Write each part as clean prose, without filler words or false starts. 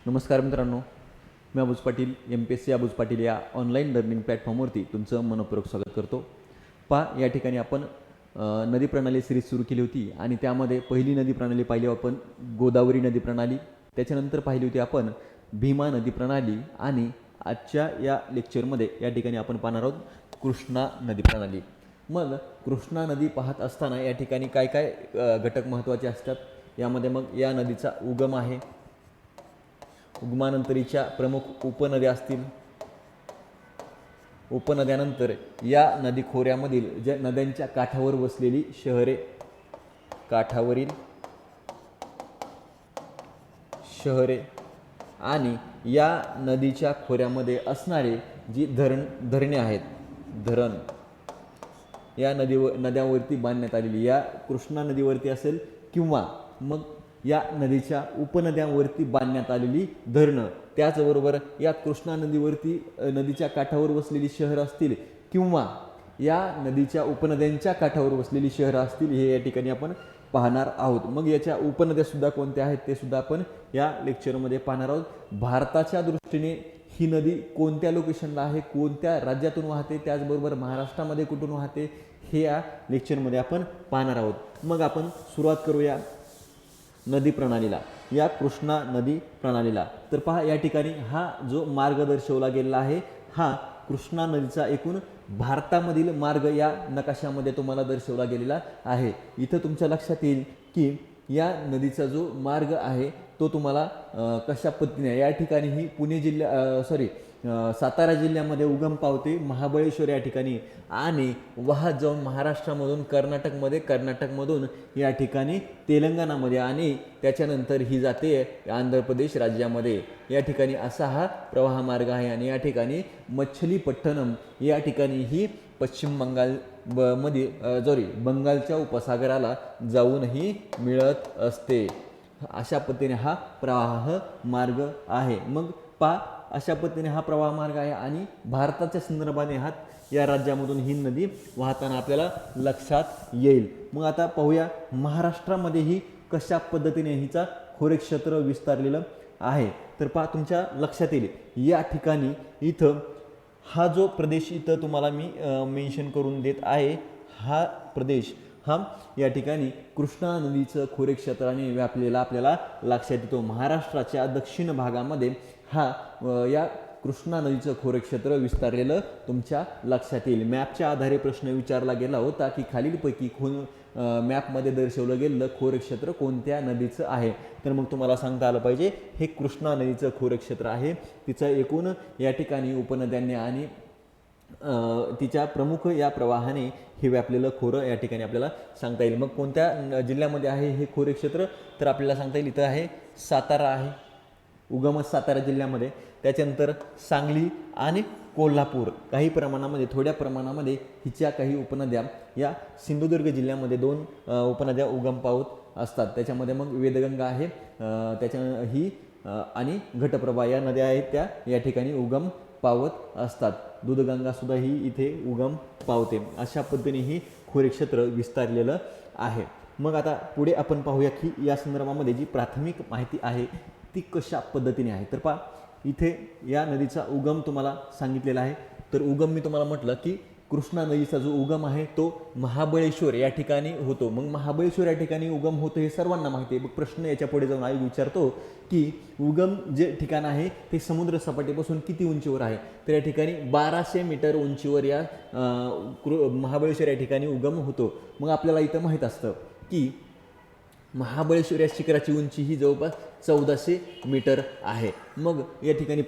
नमस्कार मित्रांनो, मी अबूज पाटील MPSC अबूज पाटील या ऑनलाईन लर्निंग प्लॅटफॉर्मवरती तुमचं मनपूर्वक स्वागत करतो. या ठिकाणी आपण नदी प्रणाली सिरीज सुरू केली होती आणि त्यामध्ये पहिली नदी प्रणाली पाहिली आपण गोदावरी नदी प्रणाली, त्याच्यानंतर पाहिली होती आपण भीमा नदी प्रणाली आणि आजच्या या लेक्चरमध्ये या ठिकाणी आपण पाहणार आहोत कृष्णा नदी प्रणाली. मग कृष्णा नदी पाहत असताना या ठिकाणी काय काय घटक महत्त्वाचे असतात. यामध्ये मग या नदीचा उगम आहे, उगमानंतरीच्या प्रमुख उपनद्या असतील, उपनद्यानंतर या नदी खोऱ्यामधील ज्या नद्यांच्या काठावर वसलेली शहरे, काठावरील शहरे आणि या नदीच्या खोऱ्यामध्ये असणारे जी धरणे आहेत, धरण या नद्यावरती बांधण्यात आलेली, या कृष्णा नदीवरती असेल किंवा मग या नदीच्या उपनद्यांवरती बांधण्यात आलेली धरणं, त्याचबरोबर या कृष्णा नदीवरती नदीच्या काठावर वसलेली शहरं असतील किंवा या नदीच्या उपनद्यांच्या काठावर वसलेली शहरं असतील, हे या ठिकाणी आपण पाहणार आहोत. मग याच्या उपनद्यासुद्धा कोणत्या आहेत ते सुद्धा आपण या लेक्चरमध्ये पाहणार आहोत. भारताच्या दृष्टीने ही नदी कोणत्या लोकेशनला आहे, कोणत्या राज्यातून वाहते, त्याचबरोबर महाराष्ट्रामध्ये कुठून वाहते, हे या लेक्चरमध्ये आपण पाहणार आहोत. मग आपण सुरुवात करूया नदी प्रणालीला, या कृष्णा नदी प्रणालीला. तर पहा, या ठिकाणी हा जो मार्ग दर्शवला गेलेला आहे, हा कृष्णा नदीचा एकूण भारतामधील मार्ग या नकाशामध्ये तुम्हाला दर्शवला गेलेला आहे. इथं तुमच्या लक्षात येईल की या नदीचा जो मार्ग आहे तो तुम्हाला कशा पद्धतीने, या ठिकाणी ही पुणे सातारा जिल्ह्यामध्ये उगम पावते, महाबळेश्वर या ठिकाणी, आणि वाहत जाऊन महाराष्ट्रामधून कर्नाटकमधून या ठिकाणी तेलंगणामध्ये, आणि त्याच्यानंतर ही जाते आंध्र प्रदेश राज्यामध्ये. या ठिकाणी असा हा प्रवाह मार्ग आहे आणि या ठिकाणी मच्छलीपट्टणम या ठिकाणी ही पश्चिम बंगालच्या उपसागराला जाऊनही मिळत असते. अशा पद्धतीने हा प्रवाह मार्ग आहे. मग अशा पद्धतीने हा प्रवाह मार्ग आहे आणि भारताच्या संदर्भाने या राज्यामधून ही नदी वाहताना आपल्याला लक्षात येईल. मग आता पाहूया महाराष्ट्रामध्येही कशा पद्धतीने हिचा खोरेक्षेत्र विस्तारलेलं आहे. तर तुमच्या लक्षात येईल, या ठिकाणी इथं हा जो प्रदेश इथं तुम्हाला मी मेन्शन करून देत आहे, हा प्रदेश या ठिकाणी कृष्णा नदीचं खोरेक्षेत्राने व्यापलेला आपल्याला लक्षात येतो. महाराष्ट्राच्या दक्षिण भागामध्ये या कृष्णा नदीचं खोरेक्षेत्र विस्तारलेलं तुमच्या लक्षात येईल. मॅपच्या आधारे प्रश्न विचारला गेला होता की खालीलपैकी मॅपमध्ये दर्शवलं गेलेलं खोरेक्षेत्र कोणत्या नदीचं आहे. तर मग तुम्हाला सांगता आलं पाहिजे हे कृष्णा नदीचं खोरेक्षेत्र आहे. तिचं एकूण या ठिकाणी उपनद्यांनी आणि तिच्या प्रमुख या प्रवाहाने हे व्यापलेलं खोरं या ठिकाणी आपल्याला सांगता येईल. मग कोणत्या जिल्ह्यामध्ये आहे हे खोरेक्षेत्र, तर आपल्याला सांगता येईल इथं आहे सातारा आहे, उगमच सातारा जिल्ह्यामध्ये. त्याच्यानंतर सांगली आणि कोल्हापूर, काही प्रमाणामध्ये थोड्या प्रमाणामध्ये हिच्या काही उपनद्या या सिंधुदुर्ग जिल्ह्यामध्ये 2 उपनद्या उगम पावत असतात. त्याच्यामध्ये मग वेदगंगा आहे, आणि घटप्रभा या नद्या आहेत त्या या ठिकाणी उगम पावत असतात. दूधगंगा सुद्धा ही इथे उगम पावते. अशा पद्धतीने ही खोरेक्षेत्र विस्तारलेलं आहे. मग आता पुढे आपण पाहूया की या संदर्भामध्ये जी प्राथमिक माहिती आहे ती कशा पद्धतीने आहे. तर इथे या नदीचा उगम तुम्हाला सांगितलेला आहे. तर उगम मी तुम्हाला म्हटलं की कृष्णा नदीचा जो उगम आहे तो महाबळेश्वर या ठिकाणी होतो. मग महाबळेश्वर या ठिकाणी उगम होतो हे सर्वांना माहिती आहे. मग प्रश्न याच्या पुढे जाऊन आयोग विचारतो की उगम जे ठिकाण आहे ते समुद्र सपाटीपासून किती उंचीवर आहे. तर या ठिकाणी 1200 मीटर उंचीवर या महाबळेश्वर या ठिकाणी उगम होतो. मग आपल्याला इथं माहीत असतं की महाबळेश्वर या शिखराची उंची ही जवळपास 1400 मीटर आहे. मग या ठिकाणी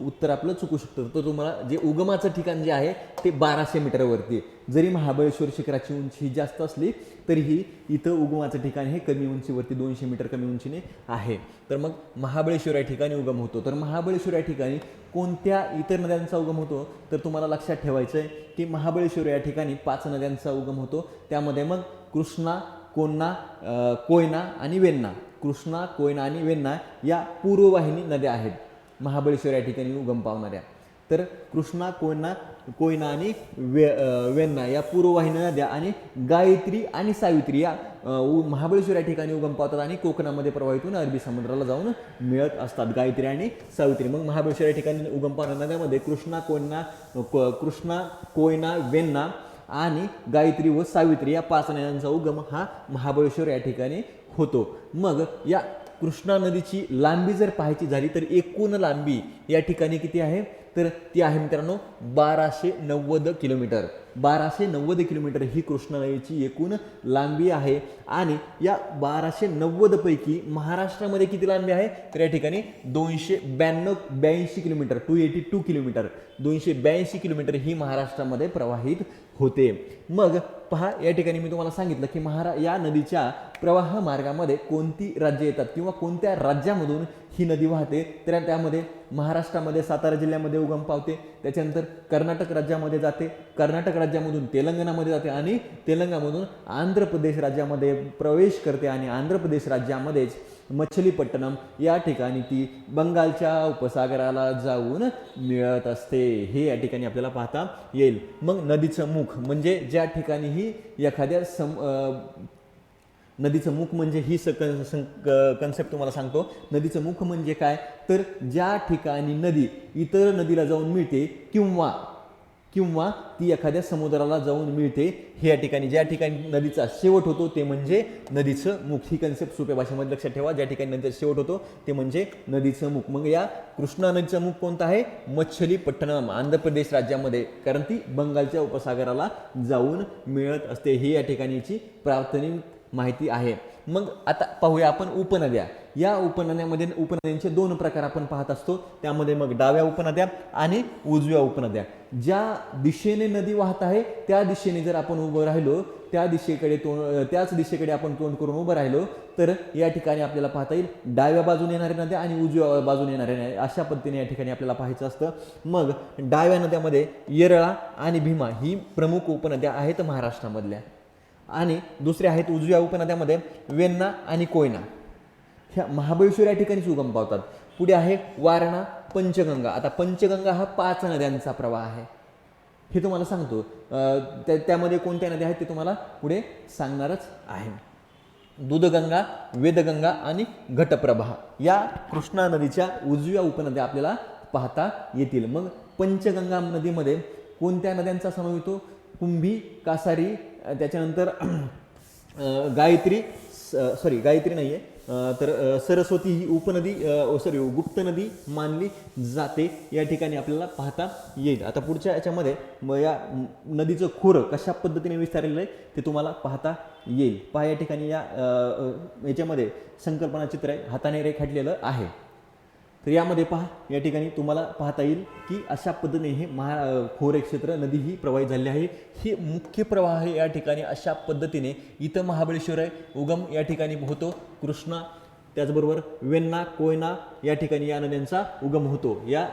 उत्तर आपलं चुकू शकतं. तर तुम्हाला जे उगमाचं ठिकाण जे आहे ते 1200 मीटरवरती आहे. जरी महाबळेश्वर शिखराची उंची ही जास्त असली तरीही इथं उगमाचं ठिकाण हे कमी उंचीवरती 200 मीटर कमी उंचीने आहे. तर मग महाबळेश्वर या ठिकाणी उगम होतो. तर महाबळेश्वर या ठिकाणी कोणत्या इतर नद्यांचा उगम होतो, तर तुम्हाला लक्षात ठेवायचं आहे की महाबळेश्वर या ठिकाणी 5 नद्यांचा उगम होतो. त्यामध्ये मग कृष्णा, कोयना आणि वेण्णा, कृष्णा, कोयना आणि वेण्णा या पूर्ववाहिनी नद्या आहेत महाबळेश्वर या ठिकाणी उगम पावणाऱ्या. तर कृष्णा, कोयना आणि वेण्णा या पूर्ववाहिनी नद्या आणि गायत्री आणि सावित्री या महाबळेश्वर या ठिकाणी उगम पावतात आणि कोकणामध्ये प्रवाहित होऊन अरबी समुद्राला जाऊन मिळत असतात, गायत्री आणि सावित्री. मग महाबळेश्वर या ठिकाणी उगम पावणाऱ्या नद्यामध्ये कृष्णा, कोयना, वेण्णा आणि गायत्री व सावित्री या 5 नद्यांचा उगम हा महाबळेश्वर या ठिकाणी होतो. मग या कृष्णा नदीची लांबी जर पाहायची झाली तर एकूण लांबी या ठिकाणी किती आहे, तर ती आहे मित्रांनो 1290 किलोमीटर. 1290 किलोमीटर ही कृष्णा नदीची एकूण लांबी आहे. आणि या 1290 पैकी महाराष्ट्रामध्ये किती लांबी आहे, तर या ठिकाणी 282 किलोमीटर, 282 किलोमीटर, 282 किलोमीटर ही महाराष्ट्रामध्ये प्रवाहित होते. मग पहा, या ठिकाणी मी तुम्हाला सांगितलं की या नदीच्या प्रवाह मार्गामध्ये कोणती राज्ये येतात किंवा कोणत्या राज्यामधून ही नदी वाहते, तर त्यामध्ये महाराष्ट्रामध्ये सातारा जिल्ह्यामध्ये उगम पावते, त्याच्यानंतर कर्नाटक राज्यामध्ये जाते, कर्नाटक राज्यामधून तेलंगणामध्ये जाते आणि तेलंगणामधून आंध्र प्रदेश राज्यामध्ये प्रवेश करते आणि आंध्र प्रदेश राज्यामध्येच मछलीपट्टणम या ठिकाणी ती बंगालच्या उपसागराला जाऊन मिळत असते. हे या ठिकाणी आपल्याला पाहता येईल. मग नदीचं मुख म्हणजे ज्या ठिकाणी ही एखाद्या नदीचं मुख म्हणजे ही कन्सेप्ट तुम्हाला सांगतो. नदीचं मुख म्हणजे काय, तर ज्या ठिकाणी नदी इतर नदीला जाऊन मिळते किंवा ती एखाद्या समुद्राला जाऊन मिळते, हे या ठिकाणी ज्या ठिकाणी नदीचा शेवट होतो ते म्हणजे नदीचं मुख. ही कन्सेप्ट सोप्या भाषेमध्ये लक्षात ठेवा. ज्या ठिकाणी नदीचा शेवट होतो ते म्हणजे नदीचं मुख. मग या कृष्णा नदीचं मुख कोणतं आहे, मच्छलीपट्टणम, आंध्र प्रदेश राज्यामध्ये, कारण ती बंगालच्या उपसागराला जाऊन मिळत असते. ही या ठिकाणीची प्राथमिक माहिती आहे. मग आता पाहूया आपण उपनद्या. या उपनद्यांचे 2 प्रकार आपण पाहत असतो. त्यामध्ये मग डाव्या उपनद्या आणि उजव्या उपनद्या. ज्या दिशेने नदी वाहत आहे त्या दिशेने जर आपण उभं राहिलो, त्याच दिशेकडे आपण तोंड करून उभं राहिलो, तर या ठिकाणी आपल्याला पाहता येईल डाव्या बाजूने येणाऱ्या नद्या आणि उजव्या बाजूने येणाऱ्या नद्या, अशा पद्धतीने या ठिकाणी आपल्याला पाहायचं असतं. मग डाव्या नद्यामध्ये येरळा आणि भीमा ही प्रमुख उपनद्या आहेत महाराष्ट्रामधल्या. आणि दुसऱ्या आहेत उजव्या उपनद्यामध्ये वेण्णा आणि कोयना, ह्या महाबळेश्वर या ठिकाणीच उगम पावतात. पुढे आहे वारणा, पंचगंगा. आता पंचगंगा हा 5 नद्यांचा प्रवाह आहे, हे तुम्हाला सांगतो. त्यामध्ये कोणत्या नद्या आहेत ते तुम्हाला पुढे सांगणारच आहे. दूधगंगा, वेदगंगा आणि घटप्रभा या कृष्णा नदीच्या उजव्या उपनद्या आपल्याला पाहता येतील. मग पंचगंगा नदीमध्ये कोणत्या नद्यांचा समावेश होतो, कुंभी, कासारी, त्याच्यानंतर गायत्री नाही आहे, तर सरस्वती ही उपनदी गुप्त नदी मानली जाते, या ठिकाणी आपल्याला पाहता येईल. आता पुढच्या याच्यामध्ये या नदीचं खोरं कशा पद्धतीने विस्तारलेलं आहे ते तुम्हाला पाहता येईल. पहा, या ठिकाणी याच्यामध्ये संकल्पना चित्र आहे, हाताने रेखाटलेलं आहे. तर यामध्ये पहा, या ठिकाणी तुम्हाला पाहता येईल की अशा पद्धतीने हे खोरे क्षेत्र नदी ही प्रवाहित झालेली आहे. ही मुख्य प्रवाह आहे या ठिकाणी. अशा पद्धतीने इथं महाबळेश्वर आहे, उगम या ठिकाणी होतो कृष्णा, त्याचबरोबर वेण्णा, कोयना या ठिकाणी या नद्यांचा उगम होतो या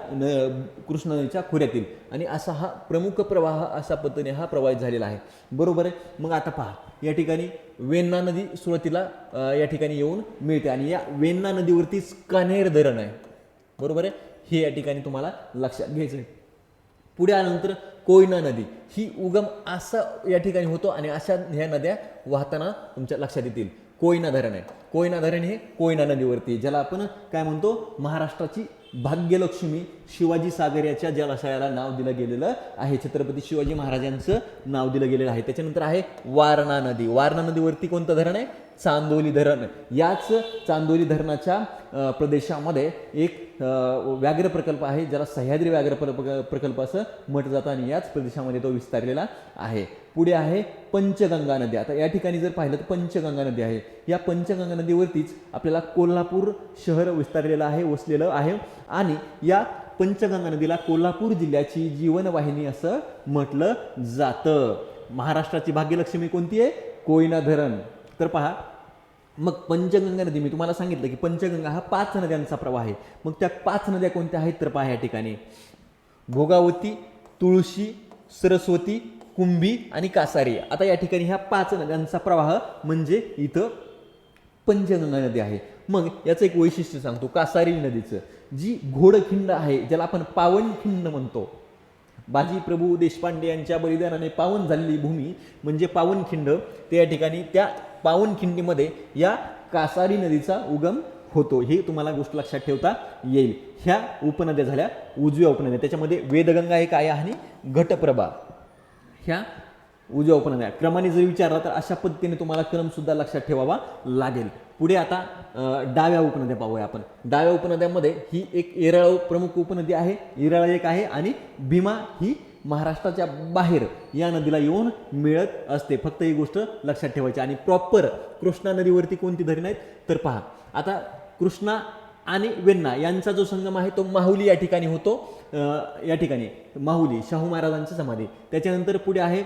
कृष्णा नदीच्या खोऱ्यातील. आणि असा हा प्रमुख प्रवाह अशा पद्धतीने हा प्रवाहित झालेला आहे. बरोबर आहे. मग आता पहा, या ठिकाणी वेण्णा नदी सुरुवातीला या ठिकाणी येऊन मिळते आणि या वेण्णा नदीवरतीच कान्हेर धरण आहे. बरोबर आहे, हे या ठिकाणी तुम्हाला लक्षात घ्यायचं आहे. पुढे आल्यानंतर कोयना नदी ही उगम असा या ठिकाणी होतो आणि अशा ह्या नद्या वाहताना तुमच्या लक्षात येतील. कोयना धरण आहे, कोयना धरण हे कोयना नदीवरती, ज्याला आपण काय म्हणतो, महाराष्ट्राची भाग्यलक्ष्मी शिवाजी सागर याच्या जलाशयाला नाव दिलं गेलेलं आहे, छत्रपती शिवाजी महाराजांचं नाव दिलं गेलेलं आहे. त्याच्यानंतर आहे वारणा नदी. वारणा नदीवरती कोणतं धरण आहे, चांदोली धरण. याच चांदोली धरणाच्या प्रदेशामध्ये एक व्याघ्र प्रकल्प आहे, ज्याला सह्याद्री व्याघ्र प्रकल्प असं म्हटलं जातं आणि याच प्रदेशामध्ये तो विस्तारलेला आहे. पुढे आहे पंचगंगा नदी. आता या ठिकाणी जर पाहिलं तर पंचगंगा नदी आहे. या पंचगंगा नदीवरतीच आपल्याला कोल्हापूर शहर विस्तारलेलं आहे, वसलेलं आहे. आणि या पंचगंगा नदीला कोल्हापूर जिल्ह्याची जीवनवाहिनी असं म्हटलं जातं. महाराष्ट्राची भाग्यलक्ष्मी कोणती आहे, कोयना धरण. तर पहा, मग पंचगंगा नदी मी तुम्हाला सांगितलं की पंचगंगा हा 5 नद्यांचा प्रवाह आहे. मग त्या 5 नद्या कोणत्या आहेत तर पहा, या ठिकाणी भोगावती, तुळशी, सरस्वती, कुंभी आणि कासारी. आता या ठिकाणी ह्या 5 नद्यांचा प्रवाह म्हणजे इथं पंचगंगा नदी आहे. मग याचं एक वैशिष्ट्य सांगतो कासारी नदीचं, जी घोडखिंड आहे, ज्याला आपण पावनखिंड म्हणतो. बाजी प्रभू देशपांडे यांच्या बलिदानाने पावन झालेली भूमी म्हणजे पावनखिंड. त्या ठिकाणी त्या पावनखिंडीमध्ये या कासारी नदीचा उगम होतो. ही तुम्हाला गोष्ट लक्षात ठेवता येईल. ह्या उपनद्या झाल्या उजव्या उपनद्या. त्याच्यामध्ये वेदगंगा एक आहे आणि घटप्रभा ह्या उजव्या उपनद्या. क्रमाने जर विचारला तर अशा पद्धतीने तुम्हाला क्रम सुद्धा लक्षात ठेवावा लागेल. पुढे आता डाव्या उपनद्या पाहूया आपण. डाव्या उपनद्यामध्ये ही एक येरळा प्रमुख उपनदी आहे. येरळा एक आहे आणि भीमा ही महाराष्ट्राच्या बाहेर या नदीला येऊन मिळत असते. फक्त ही गोष्ट लक्षात ठेवायची. आणि प्रॉपर कृष्णा नदीवरती कोणती धरण आहेत तर पहा. आता कृष्णा आणि वेण्णा यांचा जो संगम आहे तो माहुली या ठिकाणी होतो. या ठिकाणी माहुली शाहू महाराजांची समाधी. त्याच्यानंतर पुढे आहे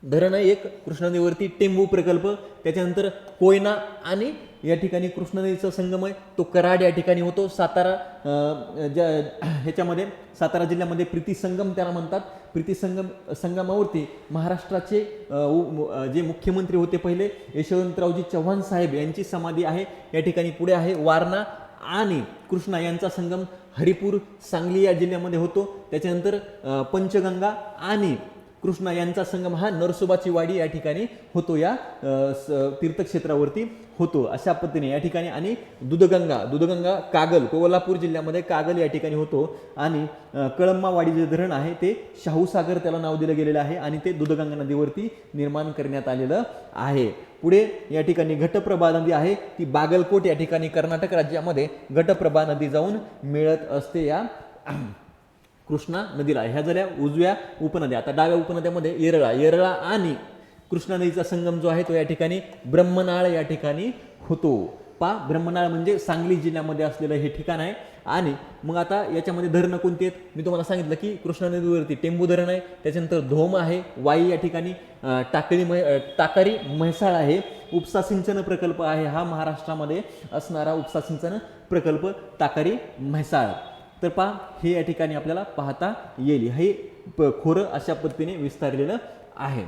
धरण एक कृष्णा नदीवरती टेंबू प्रकल्प. त्याच्यानंतर कोयना आणि या ठिकाणी कृष्णा नदीचा संगम आहे तो कराड या ठिकाणी होतो. सातारा ह्याच्यामध्ये सातारा जिल्ह्यामध्ये प्रीती संगम त्याला म्हणतात. प्रीती संगमावरती महाराष्ट्राचे जे मुख्यमंत्री होते पहिले यशवंतरावजी चव्हाण साहेब यांची समाधी आहे या ठिकाणी. पुढे आहे वारणा आणि कृष्णा यांचा संगम हरिपूर सांगली या जिल्ह्यामध्ये होतो. त्याच्यानंतर पंचगंगा आणि कृष्णा यांचा संगम हा नरसोबाची वाडी या ठिकाणी होतो. या तीर्थक्षेत्रावरती होतो अशा पद्धतीने या ठिकाणी. आणि दूधगंगा कागल कोल्हापूर जिल्ह्यामध्ये कागल या ठिकाणी होतो. आणि कळंबावाडी जे धरण आहे ते शाहूसागर त्याला नाव दिलं गेलेलं आहे आणि ते दूधगंगा नदीवरती निर्माण करण्यात आलेलं आहे. पुढे या ठिकाणी घटप्रभा नदी आहे ती बागलकोट या ठिकाणी कर्नाटक राज्यामध्ये घटप्रभा नदी जाऊन मिळत असते या कृष्णा नदीला. ह्या झाल्या उजव्या उपनद्या. आता डाव्या उपनद्यामध्ये येरळा आणि कृष्णा नदीचा संगम जो आहे तो या ठिकाणी ब्रह्मनाळ या ठिकाणी होतो. ब्रह्मनाळ म्हणजे सांगली जिल्ह्यामध्ये असलेलं हे ठिकाण आहे. आणि मग आता याच्यामध्ये धरणं कोणती आहेत मी तुम्हाला सांगितलं की कृष्णा नदीवरती टेंबू धरण आहे. त्याच्यानंतर धोम आहे, वाई या ठिकाणी, टाकारी म्हैसाळ आहे, उपसा सिंचन प्रकल्प आहे हा महाराष्ट्रामध्ये असणारा उपसा सिंचन प्रकल्प टाकारी म्हैसाळ. तर हे या ठिकाणी आपल्याला पाहता येईल. हे खोरं अशा पद्धतीने विस्तारलेलं आहे.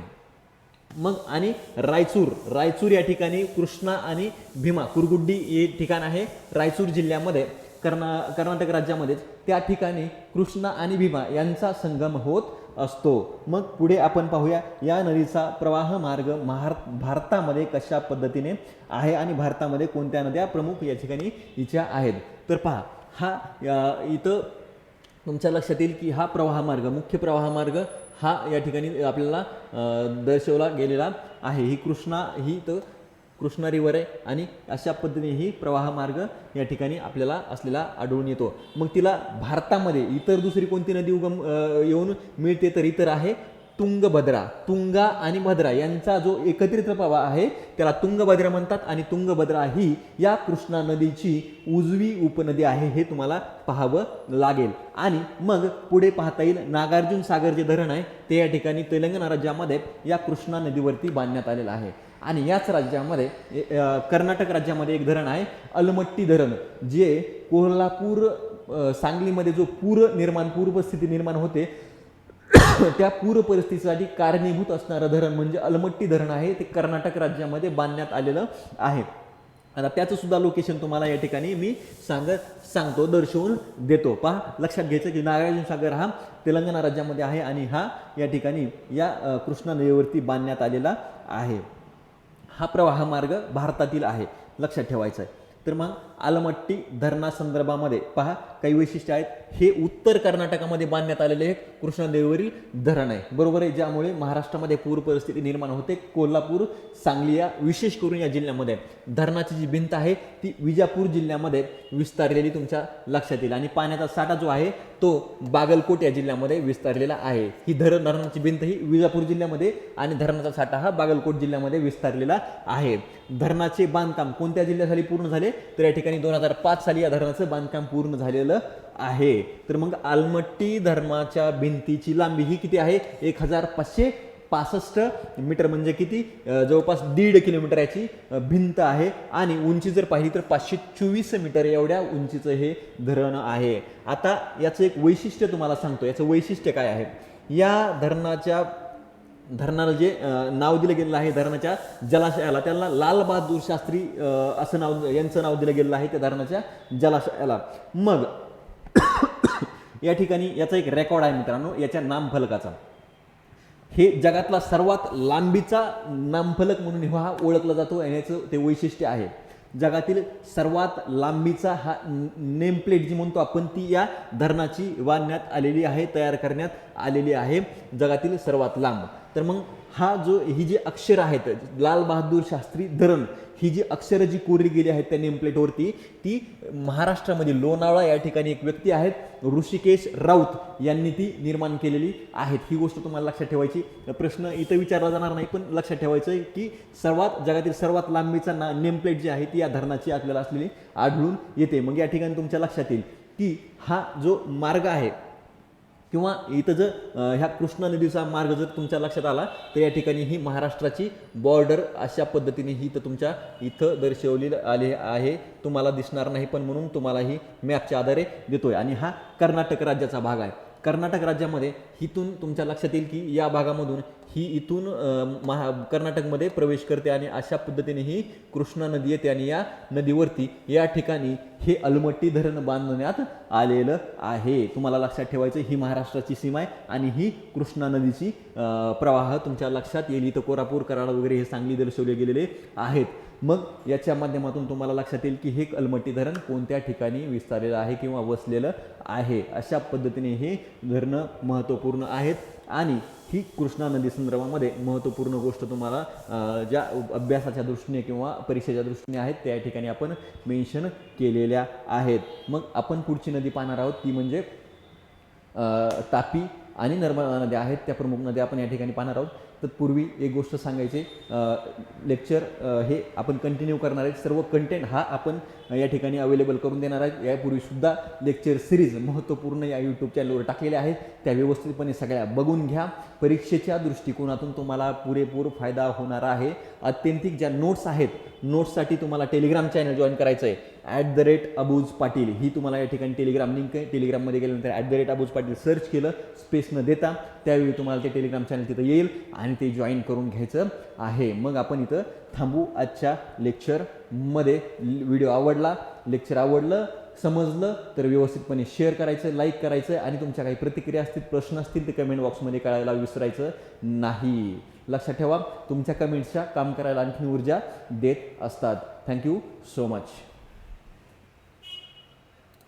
मग आणि रायचूर या ठिकाणी कृष्णा आणि भीमा कुरगुड्डी हे ठिकाण आहे रायचूर जिल्ह्यामध्ये कर्नाटक राज्यामध्ये. त्या ठिकाणी कृष्णा आणि भीमा यांचा संगम होत असतो. मग पुढे आपण पाहूया या नदीचा प्रवाह मार्ग भारतामध्ये कशा पद्धतीने आहे आणि भारतामध्ये कोणत्या नद्या प्रमुख या ठिकाणी हिच्या आहेत. तर हा इथं तुमच्या लक्षात येईल की हा प्रवाहमार्ग मुख्य प्रवाहमार्ग हा या ठिकाणी आपल्याला दर्शवला गेलेला आहे. ही कृष्णा रिव्हर आहे आणि अशा पद्धतीने ही प्रवाहमार्ग या ठिकाणी आपल्याला असलेला आढळून येतो. मग तिला भारतामध्ये इतर दुसरी कोणती नदी उगम येऊन मिळते तर इतर आहे तुंगा आणि भद्रा यांचा जो एकत्रित प्रवाह आहे त्याला तुंगभद्रा म्हणतात. आणि तुंगभद्रा ही या कृष्णा नदीची उजवी उपनदी आहे हे तुम्हाला पाहावं लागेल. आणि मग पुढे पाहता येईल नागार्जुन सागर जे धरण आहे ते या ठिकाणी तेलंगणा राज्यामध्ये या कृष्णा नदीवरती बांधण्यात आलेलं आहे. आणि याच राज्यामध्ये कर्नाटक राज्यामध्ये एक धरण आहे अलमट्टी धरण, जे कोल्हापूर सांगलीमध्ये जो पूर परिस्थिती निर्माण होते त्या पूर परिस्थितीसाठी कारणीभूत असणारं धरण म्हणजे अलमट्टी धरण आहे. ते कर्नाटक राज्यामध्ये बांधण्यात आलेलं आहे. आता त्याचं सुद्धा लोकेशन तुम्हाला या ठिकाणी मी सांगतो दर्शवून देतो. लक्षात घ्यायचं की नागार्जुन सागर हा तेलंगणा राज्यामध्ये आहे आणि हा या ठिकाणी या कृष्णा नदीवरती बांधण्यात आलेला आहे. हा प्रवाह मार्ग भारतातील आहे लक्षात ठेवायचा आहे. तर मग आलमट्टी धरणासंदर्भामध्ये काही वैशिष्ट्य आहेत. हे उत्तर कर्नाटकामध्ये बांधण्यात आलेले एक कृष्णा नदीवरील धरण आहे बरोबर आहे, ज्यामुळे महाराष्ट्रामध्ये पूर परिस्थिती निर्माण होते. कोल्हापूर सांगली या विशेष करून या जिल्ह्यामध्ये धरणाची जी भिंत आहे ती विजापूर जिल्ह्यामध्ये विस्तारलेली तुमच्या लक्षात येईल. आणि पाण्याचा साठा जो आहे तो बागलकोट या जिल्ह्यामध्ये विस्तारलेला आहे. ही धरणाची भिंत ही विजापूर जिल्ह्यामध्ये आणि धरणाचा साठा हा बागलकोट जिल्ह्यामध्ये विस्तारलेला आहे. धरणाचे बांधकाम कोणत्या जिल्ह्यासाठी पूर्ण झाले तर या ठिकाणी 2005 साली या धरणाचं बांधकाम पूर्ण झालेलं आहे. तर मग आलमट्टी धरणाच्या भिंतीची लांबी ही किती आहे 1565 मीटर म्हणजे किती जवळपास 1.5 किलोमीटर याची भिंत आहे. आणि उंची जर पाहिली तर 524 मीटर एवढ्या उंचीचं हे धरण आहे. आता याचं एक वैशिष्ट्य तुम्हाला सांगतो. याचं वैशिष्ट्य काय आहे. या धरणाच्या धरणाला जे नाव दिलं गेलेलं आहे धरणाच्या जलाशयाला, त्याला लाल बहादूर शास्त्री असं नाव, यांचं नाव दिलं गेलेलं आहे त्या धरणाच्या जलाशयाला. मग या ठिकाणी याचा एक रेकॉर्ड आहे मित्रांनो, याच्या नामफलकाचा. हे जगातला सर्वात लांबीचा नामफलक म्हणून हा ओळखला जातो आणि याचं ते वैशिष्ट्य आहे. जगातील सर्वात लांबीचा हा नेमप्लेट जी म्हणतो आपण, ती या धरणाची बांधण्यात आलेली आहे, तयार करण्यात आलेली आहे, जगातील सर्वात लांब. तर मग हा जो ही जी अक्षर आहेत, लाल बहादूर शास्त्री धरण, ही जी अक्षरं जी कोरली गेली आहेत त्या नेमप्लेटवरती, ती महाराष्ट्रामध्ये लोणावळा या ठिकाणी एक व्यक्ती आहेत, ऋषिकेश राऊत यांनी ती निर्माण केलेली आहेत. ही गोष्ट तुम्हाला लक्षात ठेवायची. प्रश्न इथं विचारला जाणार नाही, पण लक्षात ठेवायचं आहे की जगातील सर्वात लांबीचा नेमप्लेट जी आहे ती या धरणाची आपल्याला असलेली आढळून येते. मग या ठिकाणी तुमच्या लक्षात येईल की हा जो मार्ग आहे किंवा इथं जर ह्या कृष्णा नदीचा मार्ग जर तुमच्या लक्षात आला तर या ठिकाणी ही महाराष्ट्राची बॉर्डर अशा पद्धतीने ही तर तुमच्या इथं दर्शवली आली आहे. तुम्हाला दिसणार नाही, पण म्हणून तुम्हाला ही मॅपच्या आधारे देतोय. आणि हा कर्नाटक राज्याचा भाग आहे. कर्नाटक राज्यामध्ये इथून तुमच्या लक्षात येईल की या भागामधून ही इथून कर्नाटकमध्ये प्रवेश करते आणि अशा पद्धतीने ही कृष्णा नदी येते आणि या नदीवरती या ठिकाणी हे अलमट्टी धरण बांधण्यात आलेलं आहे. तुम्हाला लक्षात ठेवायचं, ही महाराष्ट्राची सीमा आहे आणि ही कृष्णा नदीची प्रवाह तुमच्या लक्षात येईल. इथं कोल्हापूर, कराड वगैरे हे सांगली दर्शवले गेलेले आहेत. मग याच्या माध्यमातून तुम्हाला लक्षात येईल की हे अलमट्टी धरण कोणत्या ठिकाणी विस्तारलेलं आहे किंवा वसलेलं आहे. अशा पद्धतीने हे धरणं महत्त्वपूर्ण आहेत. आणि ही कृष्णा नदी संदर्भामध्ये महत्त्वपूर्ण गोष्ट तुम्हाला ज्या अभ्यासाच्या दृष्टीने किंवा परीक्षेच्या दृष्टीने आहेत त्या ठिकाणी आपण मेन्शन केलेल्या आहेत. मग आपण पुढची नदी पाहणार आहोत, ती म्हणजे तापी आणि नर्मदा नद्या आहेत, त्या प्रमुख नद्या आपण या ठिकाणी पाहणार आहोत. तत्पूर्वी एक गोष्ट सांगायची, लेक्चर हे आपण कंटिन्यू करणार आहेत. सर्व कंटेंट हा आपण या ठिकाणी अवेलेबल करून देणार आहेत. यापूर्वीसुद्धा लेक्चर सिरीज महत्त्वपूर्ण या यूट्यूब चॅनलवर टाकलेल्या आहेत, त्या व्यवस्थितपणे सगळ्या बघून घ्या. परीक्षेच्या दृष्टिकोनातून तुम्हाला पुरेपूर फायदा होणार आहे. आत्यंतिक ज्या नोट्स आहेत, नोट्ससाठी तुम्हाला टेलिग्राम चॅनल जॉईन करायचं आहे. @अबूज पाटील ही तुम्हाला या ठिकाणी टेलिग्राम लिंक आहे. टेलिग्राममध्ये गेल्यानंतर @अबूज पाटील सर्च केलं स्पेस न देता, त्यावेळी तुम्हाला ते टेलिग्राम चॅनल तिथं येईल आणि ते जॉईन करून घ्यायचं आहे. मग आपण इथं थांबू आजच्या लेक्चरमध्ये. व्हिडिओ लेक्चर आवडलं, समजलं तर व्यवस्थितपणे शेअर करायचं, लाईक करायचं आणि तुमच्या काही प्रतिक्रिया असतील, प्रश्न असतील ते कमेंट बॉक्समध्ये कळायला विसरायचं नाही. लक्षात ठेवा, तुमच्या कमेंट्सच्या काम करायला आणखी ऊर्जा देत असतात. Thank you so much.